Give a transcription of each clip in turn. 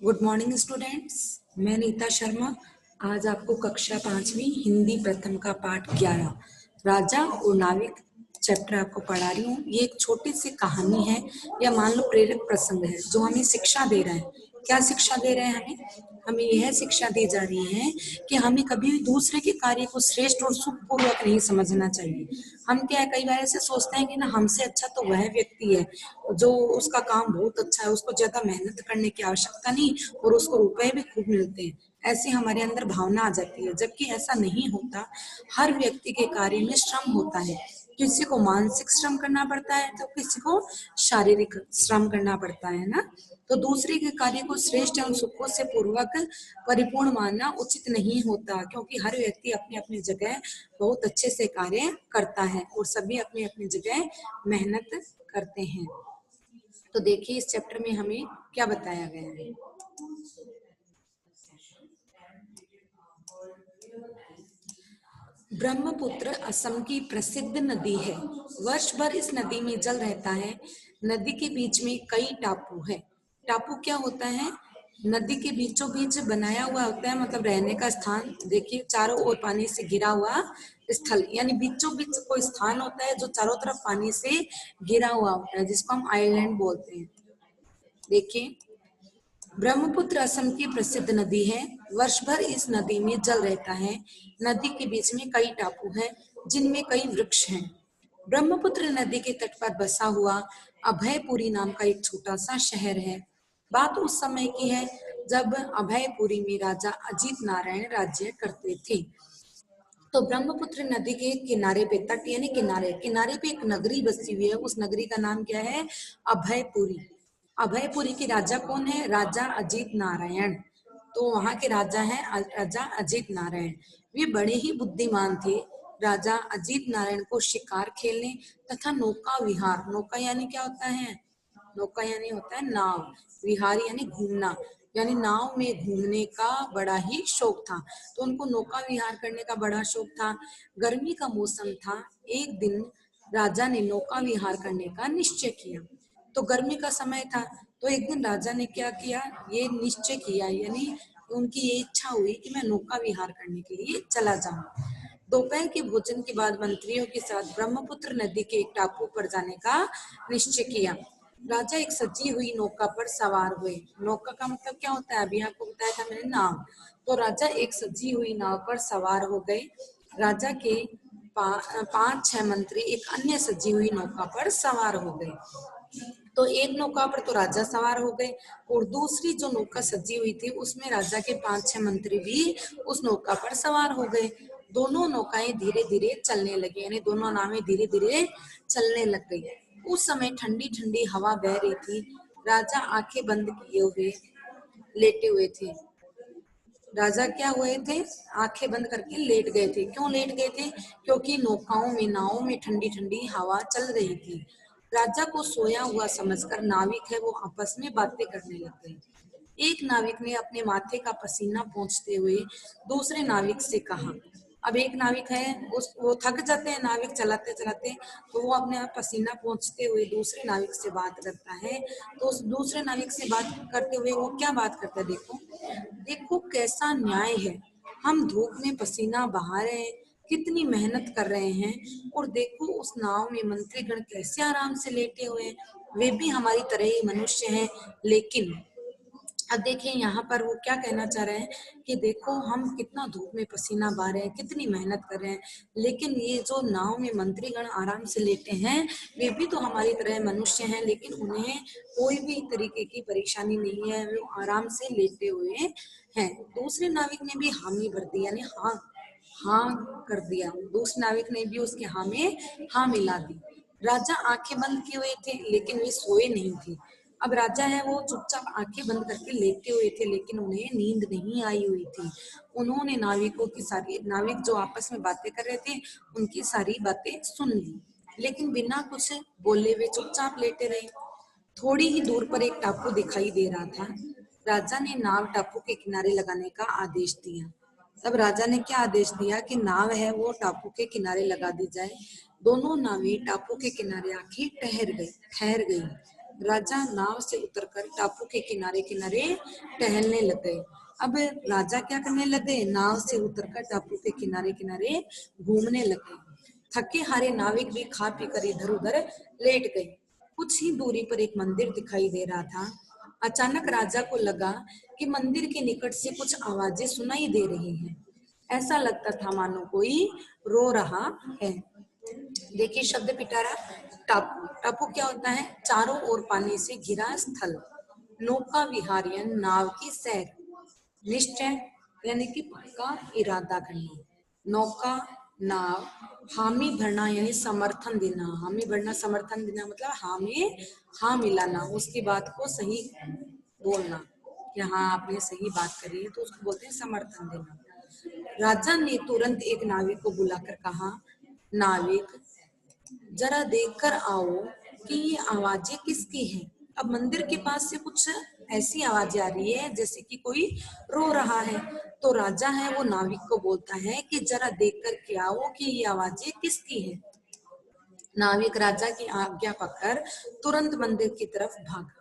Good morning students. मैं नीता शर्मा आज आपको कक्षा 5वीं हिंदी प्रथम का पाठ 11 राजा और नाविक चैप्टर आपको पढ़ा रही हूँ। ये एक छोटी सी कहानी है या मान लो प्रेरक प्रसंग है जो हमें शिक्षा दे रहा है। क्या शिक्षा दे रहे हैं हमें यह शिक्षा दी जा रही है कि हमें कभी भी दूसरे के कार्य को श्रेष्ठ और सुखपूर्वक नहीं समझना चाहिए। हम क्या है, कई बार ऐसे सोचते हैं कि ना हमसे अच्छा तो वह व्यक्ति है जो उसका काम बहुत अच्छा है, उसको ज्यादा मेहनत करने की आवश्यकता नहीं और उसको रुपए भी खूब मिलते हैं। ऐसी हमारे अंदर भावना आ जाती है, जबकि ऐसा नहीं होता। हर व्यक्ति के कार्य में श्रम होता है। किसी को मानसिक श्रम करना पड़ता है तो किसी को शारीरिक श्रम करना पड़ता है ना। तो दूसरे के कार्य को श्रेष्ठ एवं सुखों से पूर्वक परिपूर्ण मानना उचित नहीं होता, क्योंकि हर व्यक्ति अपनी अपनी जगह बहुत अच्छे से कार्य करता है और सभी अपनी अपनी जगह मेहनत करते हैं। तो देखिए इस चैप्टर में हमें क्या बताया गया है। ब्रह्मपुत्र असम की प्रसिद्ध नदी है। वर्ष भर इस नदी में जल रहता है। नदी के बीच में कई टापू है। टापू क्या होता है? नदी के बीचों बीच बनाया हुआ होता है, मतलब रहने का स्थान। देखिए चारों ओर पानी से घिरा हुआ स्थल, यानी बीचों बीच कोई स्थान होता है जो चारों तरफ पानी से घिरा हुआ होता है, जिसको हम आइलैंड बोलते हैं। देखिए ब्रह्मपुत्र असम की प्रसिद्ध नदी है। वर्ष भर इस नदी में जल रहता है। नदी के बीच में कई टापू हैं जिनमें कई वृक्ष हैं। ब्रह्मपुत्र नदी के तट पर बसा हुआ अभयपुरी नाम का एक छोटा सा शहर है। बात उस समय की है जब अभयपुरी में राजा अजीत नारायण राज्य करते थे। तो ब्रह्मपुत्र नदी के किनारे पे, तट यानी किनारे किनारे पे एक नगरी बसी हुई है। उस नगरी का नाम क्या है? अभयपुरी। अभयपुरी के राजा कौन है? राजा अजीत नारायण। तो वहां के राजा हैं राजा अजीत नारायण। वे बड़े ही बुद्धिमान थे। राजा अजीत नारायण को शिकार खेलने तथा नौका विहार, नौका यानी क्या होता है? नौका यानी होता है नाव, विहार यानी घूमना, यानी नाव में घूमने का बड़ा ही शौक था। तो उनको नौका विहार करने का बड़ा शौक था। गर्मी का मौसम था। एक दिन राजा ने नौका विहार करने का निश्चय किया। तो गर्मी का समय था, तो एक दिन राजा ने क्या किया, ये निश्चय किया, यानी उनकी ये इच्छा हुई कि मैं नौका विहार करने के लिए चला जाऊं। दोपहर के भोजन के बाद मंत्रियों के साथ ब्रह्मपुत्र नदी के एक टापू पर जाने का निश्चय किया। राजा एक सजी हुई नौका पर सवार हुए। नौका का मतलब क्या होता है? अभी आपको बताया था मैंने, नाव। तो राजा एक सजी हुई नाव पर सवार हो गए। राजा के 5-6 मंत्री एक अन्य सजी हुई नौका पर सवार हो गए। तो एक नौका पर तो राजा सवार हो गए और दूसरी जो नौका सजी हुई थी उसमें राजा के 5-6 मंत्री भी उस नौका पर सवार हो गए। दोनों नौकाएं धीरे धीरे चलने लगी, यानी दोनों नावें धीरे धीरे चलने लग गई। उस समय ठंडी ठंडी हवा बह रही थी। राजा आंखें बंद किए हुए लेटे हुए थे। राजा क्या हुए थे? आंखें बंद करके लेट गए थे। क्यों लेट गए थे? क्योंकि नावों में ठंडी ठंडी हवा चल रही थी। राजा को सोया हुआ समझकर नाविक है वो आपस में बातें करने लग गए। एक नाविक ने अपने माथे का पसीना पोंछते हुए दूसरे नाविक से कहा। अब एक नाविक है, उस वो थक जाते हैं नाविक चलाते चलाते, तो वो अपने आप पसीना पोंछते हुए दूसरे नाविक से बात करता है। तो उस दूसरे नाविक से बात करते हुए वो क्या बात करता है? देखो, देखो कैसा न्याय है। हम धूप में पसीना बहा रहे हैं, कितनी मेहनत कर रहे हैं, और देखो उस नाव में मंत्रीगण कैसे आराम से लेटे हुए हैं। वे भी हमारी तरह ही मनुष्य हैं। लेकिन अब देखिए यहाँ पर वो क्या कहना चाह रहे हैं कि देखो हम कितना धूप में पसीना बहा रहे हैं, कितनी मेहनत कर रहे हैं, लेकिन ये जो नाव में मंत्रीगण आराम से लेटे हैं वे भी तो हमारी तरह मनुष्य हैं, लेकिन उन्हें कोई भी तरीके की परेशानी नहीं है, वो आराम से लेटे हुए हैं। दूसरे नाविक ने भी हामी भर दी, यानी हाँ हाँ कर दिया। दूसरे नाविक ने भी उसके हाँ में हाँ मिला दी। राजा आंखें बंद किए हुए थे लेकिन वे सोए नहीं थे। अब राजा है वो चुपचाप आंखें बंद करके लेटे हुए थे, लेकिन उन्हें नींद नहीं आई हुई थी। उन्होंने नाविक जो आपस में बातें कर रहे थे उनकी सारी बातें सुन ली, लेकिन बिना कुछ बोले वे चुपचाप लेटे रहे। थोड़ी ही दूर पर एक टापू दिखाई दे रहा था। राजा ने नाव टापू के किनारे लगाने का आदेश दिया। तब राजा ने क्या आदेश दिया कि नाव है वो टापू के किनारे लगा दी जाए। दोनों नावें टापू के किनारे आके ठहर गई। राजा नाव से उतरकर टापू के किनारे किनारे टहलने लग गए। अब राजा क्या करने लगे, नाव से उतरकर टापू के किनारे किनारे घूमने लगे। थके हारे नाविक भी खा पी कर इधर उधर लेट गए। कुछ ही दूरी पर एक मंदिर दिखाई दे रहा था। अचानक राजा को लगा कि मंदिर के निकट से कुछ आवाजें सुनाई दे रही हैं। ऐसा लगता था मानो कोई रो रहा है। देखिए शब्द पिटारा, टापू। टापू क्या होता है, चारों ओर पानी से घिरा स्थल। नौका विहारियन, नाव की सैर। निश्चय यानी कि पक्का इरादा करना। नौका, नाव। हामी भरना यानी समर्थन देना। हामी भरना समर्थन देना मतलब हाँ में हाँ मिलाना, उसकी बात को सही बोलना कि हाँ आपने सही बात करी है, तो उसको बोलते हैं समर्थन देना। राजा ने तुरंत एक नाविक को बुलाकर कहा, नाविक जरा देखकर आओ कि ये आवाजें किसकी हैं। अब मंदिर के पास से कुछ ऐसी आवाजें आ रही है जैसे कि कोई रो रहा है। तो राजा है वो नाविक को बोलता है कि जरा देख कर के आओ कि ये आवाजें किसकी हैं। नाविक राजा की आज्ञा पाकर तुरंत मंदिर की तरफ भागा।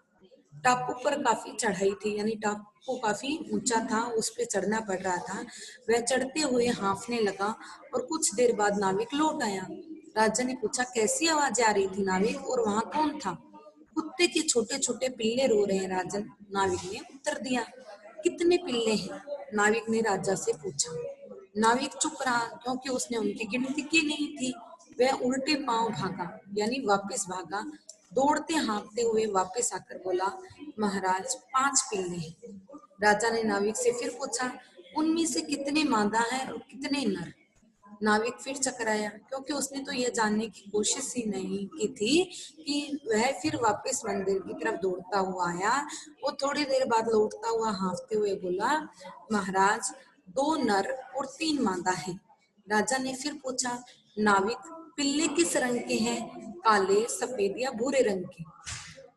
टापू पर काफी चढ़ाई थी, यानी टापू काफी ऊंचा था, उस पे चढ़ना पड़ रहा था। वह चढ़ते हुए हांफने लगा और कुछ देर बाद नाविक लौट आया। राजा ने पूछा, कैसी आवाज आ रही थी नाविक, और वहां कौन था। कुत्ते के छोटे छोटे पिल्ले रो रहे हैं राजन, नाविक ने उत्तर दिया। कितने पिल्ले हैं, नाविक ने राजा से पूछा। नाविक चुप रहा क्योंकि उसने उनकी गिनती की नहीं थी। वह उल्टे पांव भागा, यानी वापस भागा। दौड़ते हाँफते हुए वापस आकर बोला, महाराज 5 पिल्ले हैं। राजा ने नाविक से फिर पूछा, उनमें से कितने मादा हैं और कितने नर। नाविक फिर चकराया क्योंकि उसने तो यह जानने की कोशिश ही नहीं की थी कि वह फिर वापस मंदिर की तरफ दौड़ता हुआ आया। वो थोड़ी देर बाद लौटता हुआ हाँफते हुए बोला, महाराज 2 नर और 3 मादा हैं। राजा ने फिर पूछा, नाविक पिल्ले किस रंग के हैं, काले, सफेद या भूरे रंग के।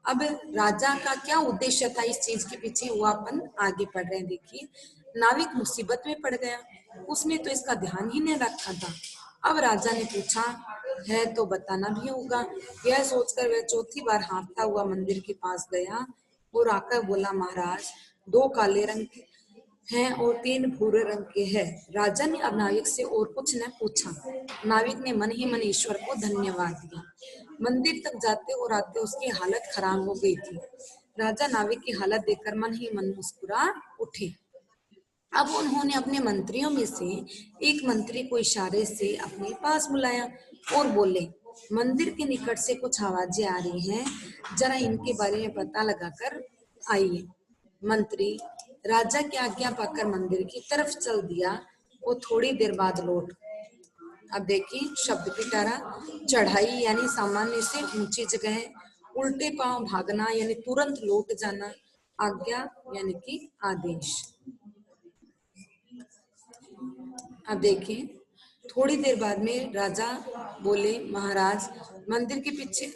अब राजा का क्या उद्देश्य था इस चीज के पीछे, वो अपन आगे पढ़ रहे हैं। देखिए, नाविक मुसीबत में पड़ गया, उसने तो इसका ध्यान ही नहीं रखा था। अब राजा ने पूछा, है तो बताना भी होगा। यह सोचकर वह चौथी बार हाँफता हुआ मंदिर के पास गया और आकर बोला, महाराज 2 काले रंग के हैं और 3 भूरे रंग के हैं। राजा ने अब नाविक से और कुछ न पूछा। नाविक ने मन ही मन ईश्वर को धन्यवाद दिया। मंदिर तक जाते और आते उसकी हालत खराब हो गई थी। राजा नाविक की हालत देखकर मन ही मन मुस्कुरा उठे। अब उन्होंने अपने मंत्रियों में से एक मंत्री को इशारे से अपने पास बुलाया और बोले, मंदिर के निकट से कुछ आवाजें आ रही हैं, जरा इनके बारे में पता लगाकर आइए। मंत्री राजा की आज्ञा पाकर मंदिर की तरफ चल दिया। वो थोड़ी देर बाद लौट। अब देखिए शब्द पिटारा, चढ़ाई यानी सामान्य से ऊंची जगह, उल्टे पांव भागना यानी तुरंत लौट जाना, आज्ञा यानी कि आदेश। अब देखिए, थोड़ी देर बाद में राजा बोले, महाराज मंदिर के पीछे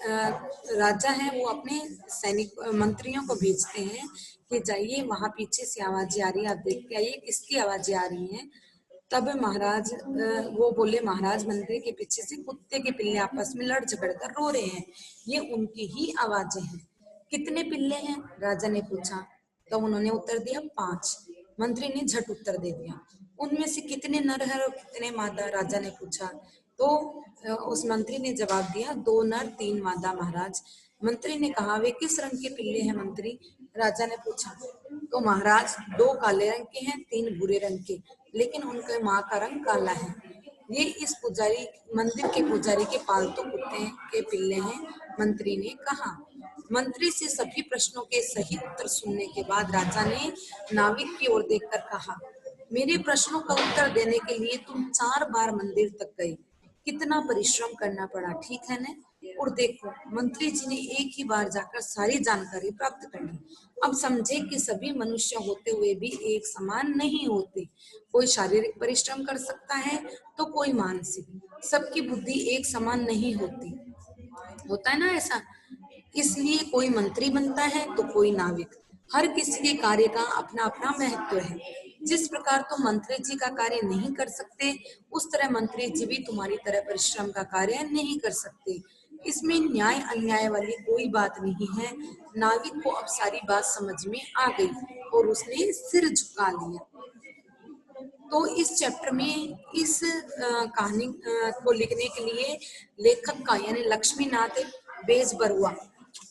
राजा है वो अपने सैनिक मंत्रियों को भेजते हैं कि जाइए वहां पीछे से आवाजें आ रही है, आप देख के आइए किसकी आवाजें आ रही हैं। तब महाराज वो बोले, महाराज मंदिर के पीछे से कुत्ते के पिल्ले आपस में लड़ झगड़ कर रो रहे हैं, ये उनकी ही आवाजें हैं। कितने पिल्ले हैं, राजा ने पूछा। तो उन्होंने उत्तर दिया, 5। मंत्री ने झट उत्तर दे दिया। उनमें से कितने नर हैं और कितने मादा, राजा ने पूछा। तो उस मंत्री ने जवाब दिया, 2 नर 3 मादा महाराज। मंत्री ने कहा, वे किस रंग के पिल्ले हैं मंत्री, राजा ने पूछा। तो महाराज 2 काले रंग के हैं, 3 भूरे रंग के, लेकिन उनके माँ का रंग काला है। ये इस पुजारी मंदिर के पुजारी के पालतू कुत्ते के पिल्ले हैं, मंत्री ने कहा। मंत्री से सभी प्रश्नों के सही उत्तर सुनने के बाद राजा ने नाविक की ओर देखकर कहा, मेरे प्रश्नों का उत्तर देने के लिए तुम 4 बार मंदिर तक गए, कितना परिश्रम करना पड़ा, ठीक है ना। और देखो मंत्री जी ने एक ही बार जाकर सारी जानकारी प्राप्त कर ली। अब समझे कि सभी मनुष्य होते हुए भी एक समान नहीं होते। कोई शारीरिक परिश्रम कर सकता है तो कोई मानसिक, सबकी बुद्धि एक समान नहीं होती, होता है ना ऐसा। इसलिए कोई मंत्री बनता है तो कोई नाविक। हर किसी के कार्य का अपना अपना महत्व है। जिस प्रकार तुम मंत्री जी का कार्य नहीं कर सकते, उस तरह मंत्री जी भी तुम्हारी तरह परिश्रम का कार्य नहीं कर सकते। इसमें न्याय अन्याय वाली कोई बात नहीं है। नाविक को अब सारी बात समझ में आ गई और उसने सिर झुका लिया। तो इस चैप्टर में इस कहानी को लिखने के लिए लेखक का यानी लक्ष्मीनाथ बेजबरुआ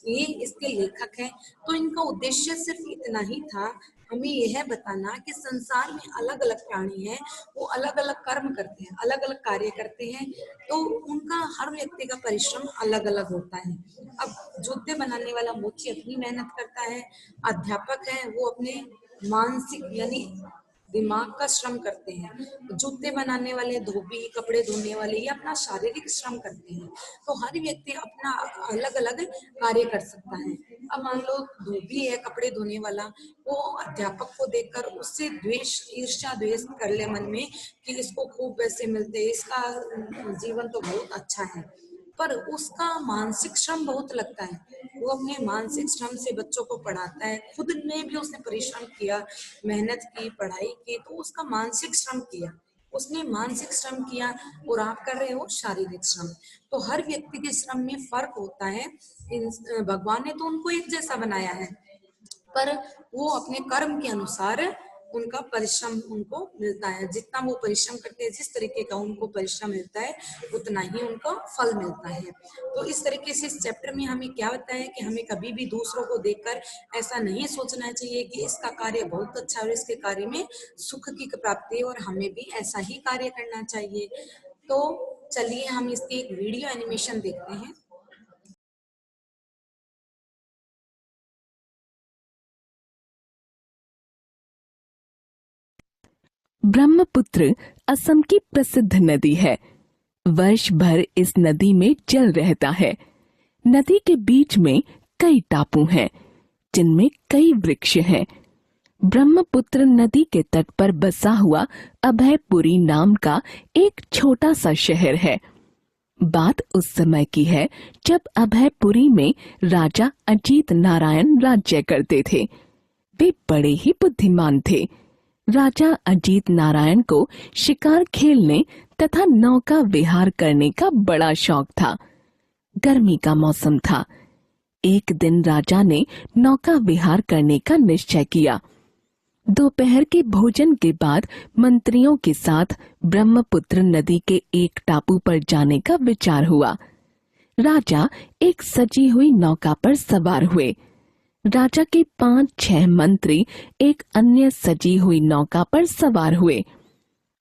ये इसके लेखक हैं। तो इनका उद्देश्य सिर्फ इतना ही था, हमें यह बताना कि संसार में अलग अलग प्राणी हैं, वो अलग अलग कर्म करते हैं, अलग अलग कार्य करते हैं, तो उनका हर व्यक्ति का परिश्रम अलग अलग होता है। अब जूते बनाने वाला मोची अपनी मेहनत करता है, अध्यापक है वो अपने मानसिक यानी दिमाग का श्रम करते हैं, जूते बनाने वाले धोबी, कपड़े धोने वाले ये अपना शारीरिक श्रम करते हैं। तो हर व्यक्ति अपना अलग अलग कार्य कर सकता है। अब मान लो धोबी है कपड़े धोने वाला, वो अध्यापक को देखकर उससे द्वेष ईर्ष्या द्वेष कर ले मन में कि इसको खूब पैसे मिलते, इसका जीवन तो बहुत अच्छा है, पर उसका मानसिक श्रम बहुत लगता है। वो अपने मानसिक श्रम से बच्चों को पढ़ाता है, खुद ने भी उसने परिश्रम किया, मेहनत की, पढ़ाई की, तो उसका मानसिक श्रम किया, उसने मानसिक श्रम किया और आप कर रहे हो शारीरिक श्रम। तो हर व्यक्ति के श्रम में फर्क होता है। भगवान ने तो उनको एक जैसा बनाया है, पर वो अपने कर्म के अनुसार उनका परिश्रम उनको मिलता है। जितना वो परिश्रम करते हैं, जिस तरीके का उनको परिश्रम मिलता है, उतना ही उनको फल मिलता है। तो इस तरीके से इस चैप्टर में हमें क्या बताया है कि हमें कभी भी दूसरों को देखकर ऐसा नहीं सोचना चाहिए कि इसका कार्य बहुत अच्छा है और इसके कार्य में सुख की प्राप्ति है, और हमें भी ऐसा ही कार्य करना चाहिए। तो चलिए हम इसकी एक वीडियो एनिमेशन देखते हैं। ब्रह्मपुत्र असम की प्रसिद्ध नदी है। वर्ष भर इस नदी में जल रहता है। नदी के बीच में कई टापू हैं, जिनमें कई वृक्ष हैं। ब्रह्मपुत्र नदी के तट पर बसा हुआ अभयपुरी नाम का एक छोटा सा शहर है। बात उस समय की है जब अभयपुरी में राजा अजीत नारायण राज्य करते थे। वे बड़े ही बुद्धिमान थे। राजा अजीत नारायण को शिकार खेलने तथा नौका विहार करने का बड़ा शौक था। गर्मी का मौसम था। एक दिन राजा ने नौका विहार करने का निश्चय किया। दोपहर के भोजन के बाद मंत्रियों के साथ ब्रह्मपुत्र नदी के एक टापू पर जाने का विचार हुआ। राजा एक सजी हुई नौका पर सवार हुए। राजा के 5-6 मंत्री एक अन्य सजी हुई नौका पर सवार हुए।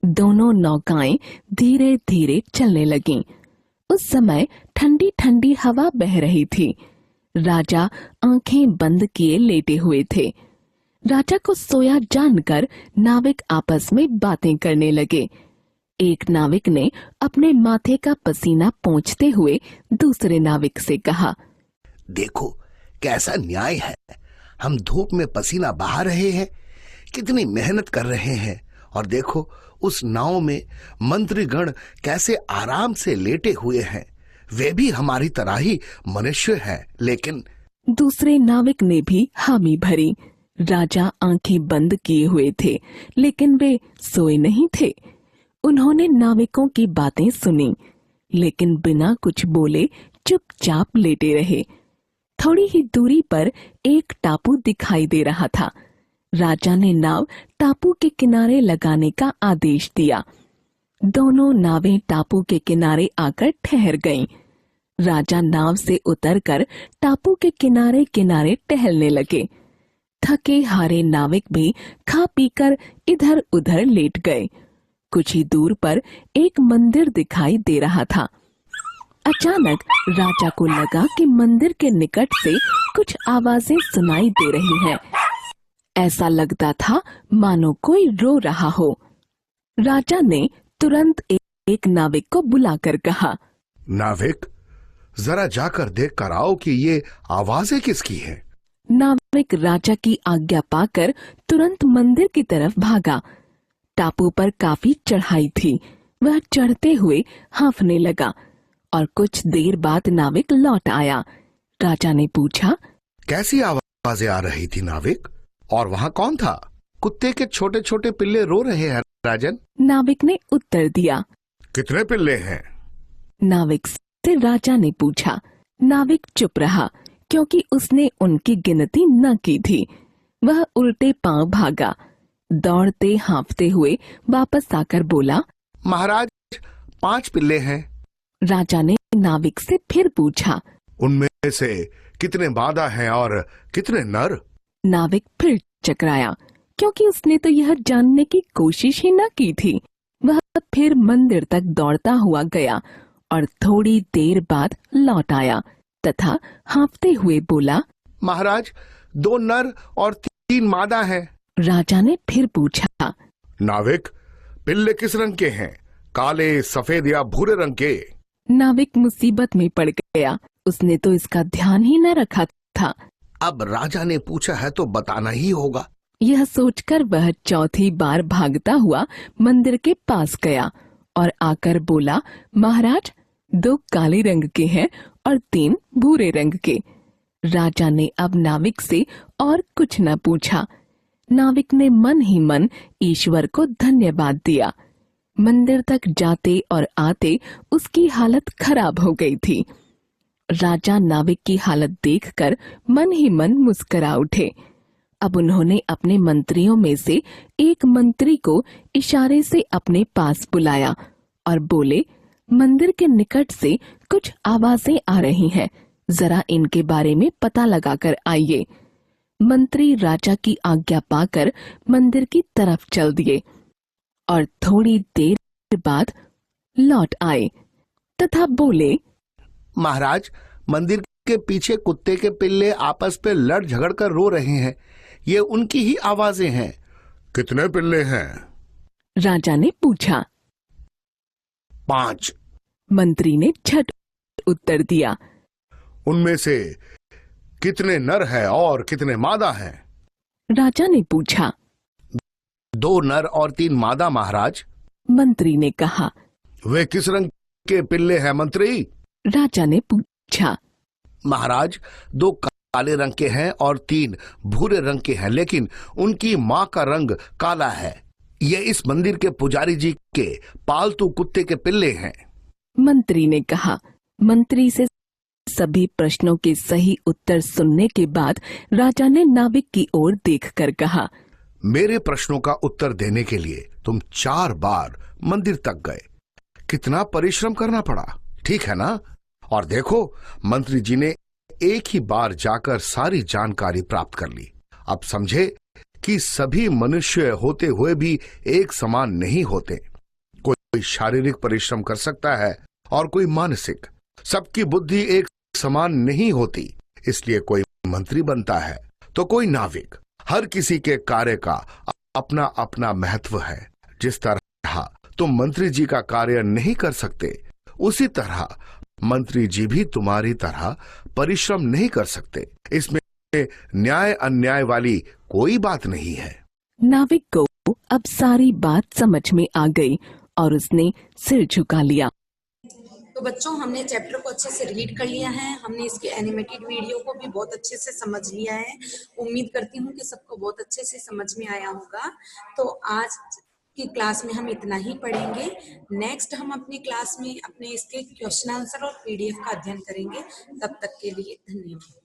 दोनों नौकाएं धीरे धीरे चलने लगीं। उस समय ठंडी ठंडी हवा बह रही थी। राजा आंखें बंद किए लेटे हुए थे। राजा को सोया जानकर नाविक आपस में बातें करने लगे। एक नाविक ने अपने माथे का पसीना पोंछते हुए दूसरे नाविक से कहा, देखो कैसा न्याय है, हम धूप में पसीना बहा रहे हैं, कितनी मेहनत कर रहे हैं, और देखो उस नाव में मंत्रीगण कैसे आराम से लेटे हुए हैं। वे भी हमारी तरह ही मनुष्य हैं, लेकिन दूसरे नाविक ने भी हामी भरी। राजा आंखें बंद किए हुए थे, लेकिन वे सोए नहीं थे। उन्होंने नाविकों की बातें सुनी, लेकिन बिना कुछ बोले चुपचाप लेटे रहे। थोड़ी ही दूरी पर एक टापू दिखाई दे रहा था। राजा ने नाव टापू के किनारे लगाने का आदेश दिया। दोनों नावें टापू के किनारे आकर ठहर गईं। राजा नाव से उतरकर टापू के किनारे किनारे टहलने लगे। थके हारे नाविक भी खा पीकर इधर उधर लेट गए। कुछ ही दूर पर एक मंदिर दिखाई दे रहा था। अचानक राजा को लगा कि मंदिर के निकट से कुछ आवाजें सुनाई दे रही हैं। ऐसा लगता था मानो कोई रो रहा हो। राजा ने तुरंत एक नाविक को बुलाकर कहा, नाविक, जरा जाकर देख कर आओ कि ये आवाजें किसकी हैं। नाविक राजा की आज्ञा पाकर तुरंत मंदिर की तरफ भागा। टापू पर काफी चढ़ाई थी। वह चढ़ते हुए हांफने लगा और कुछ देर बाद नाविक लौट आया। राजा ने पूछा, कैसी आवाजें आ रही थी नाविक, और वहाँ कौन था? कुत्ते के छोटे छोटे पिल्ले रो रहे हैं राजन। नाविक ने उत्तर दिया, कितने पिल्ले हैं? नाविक से राजा ने पूछा। नाविक चुप रहा क्योंकि उसने उनकी गिनती न की थी। वह उल्टे पांव भागा। दौड़ते हाँफते हुए वापस आकर बोला, महाराज 5 पिल्ले हैं। राजा ने नाविक से फिर पूछा। उनमें से कितने मादा हैं और कितने नर? नाविक फिर चकराया क्योंकि उसने तो यह जानने की कोशिश ही न की थी। वह फिर मंदिर तक दौड़ता हुआ गया और थोड़ी देर बाद लौट आया तथा हाँफते हुए बोला, महाराज 2 नर और 3 मादा हैं। राजा ने फिर पूछा। नाविक पिल्ले किस रंग के हैं, काले, सफेद या भूरे रंग के? नाविक मुसीबत में पड़ गया। उसने तो इसका ध्यान ही न रखा था। अब राजा ने पूछा है तो बताना ही होगा। यह सोचकर वह चौथी बार भागता हुआ मंदिर के पास गया और आकर बोला, महाराज 2 काले रंग के हैं और 3 भूरे रंग के। राजा ने अब नाविक से और कुछ न पूछा। नाविक ने मन ही मन ईश्वर को धन्यवाद दिया। मंदिर तक जाते और आते उसकी हालत खराब हो गई थी। राजा नाविक की हालत देखकर मन ही मन मुस्कुरा उठे। अब उन्होंने अपने मंत्रियों में से एक मंत्री को इशारे से अपने पास बुलाया और बोले, मंदिर के निकट से कुछ आवाजें आ रही हैं, जरा इनके बारे में पता लगाकर आइए। मंत्री राजा की आज्ञा पाकर मंदिर की तरफ चल दिए और थोड़ी देर बाद लौट आए तथा बोले, महाराज मंदिर के पीछे कुत्ते के पिल्ले आपस में लड़ झगड़ कर रो रहे हैं। ये उनकी ही आवाजें हैं। कितने पिल्ले हैं? राजा ने पूछा। 5। मंत्री ने झट उत्तर दिया। उनमें से कितने नर हैं और कितने मादा हैं? राजा ने पूछा। 2 नर और 3 मादा महाराज। मंत्री ने कहा। वे किस रंग के पिल्ले हैं मंत्री? राजा ने पूछा। महाराज 2 काले रंग के हैं और 3 भूरे रंग के हैं, लेकिन उनकी माँ का रंग काला है। ये इस मंदिर के पुजारी जी के पालतू कुत्ते के पिल्ले हैं। मंत्री ने कहा। मंत्री से सभी प्रश्नों के सही उत्तर सुनने के बाद राजा ने नाविक की ओर देखकर कहा, मेरे प्रश्नों का उत्तर देने के लिए तुम 4 बार मंदिर तक गए। कितना परिश्रम करना पड़ा, ठीक है ना? और देखो, मंत्री जी ने एक ही बार जाकर सारी जानकारी प्राप्त कर ली। अब समझे कि सभी मनुष्य होते हुए भी एक समान नहीं होते। कोई शारीरिक परिश्रम कर सकता है और कोई मानसिक। सबकी बुद्धि एक समान नहीं होती, इसलिए कोई मंत्री बनता है तो कोई नाविक। हर किसी के कार्य का अपना अपना महत्व है। जिस तरह तुम मंत्री जी का कार्य नहीं कर सकते, उसी तरह मंत्री जी भी तुम्हारी तरह परिश्रम नहीं कर सकते। इसमें न्याय अन्याय वाली कोई बात नहीं है। नाविक को अब सारी बात समझ में आ गई और उसने सिर झुका लिया। तो बच्चों, हमने चैप्टर को अच्छे से रीड कर लिया है। हमने इसके एनिमेटेड वीडियो को भी बहुत अच्छे से समझ लिया है। उम्मीद करती हूँ कि सबको बहुत अच्छे से समझ में आया होगा। तो आज की क्लास में हम इतना ही पढ़ेंगे। नेक्स्ट हम अपनी क्लास में अपने इसके क्वेश्चन आंसर और पीडीएफ का अध्ययन करेंगे। तब तक के लिए धन्यवाद।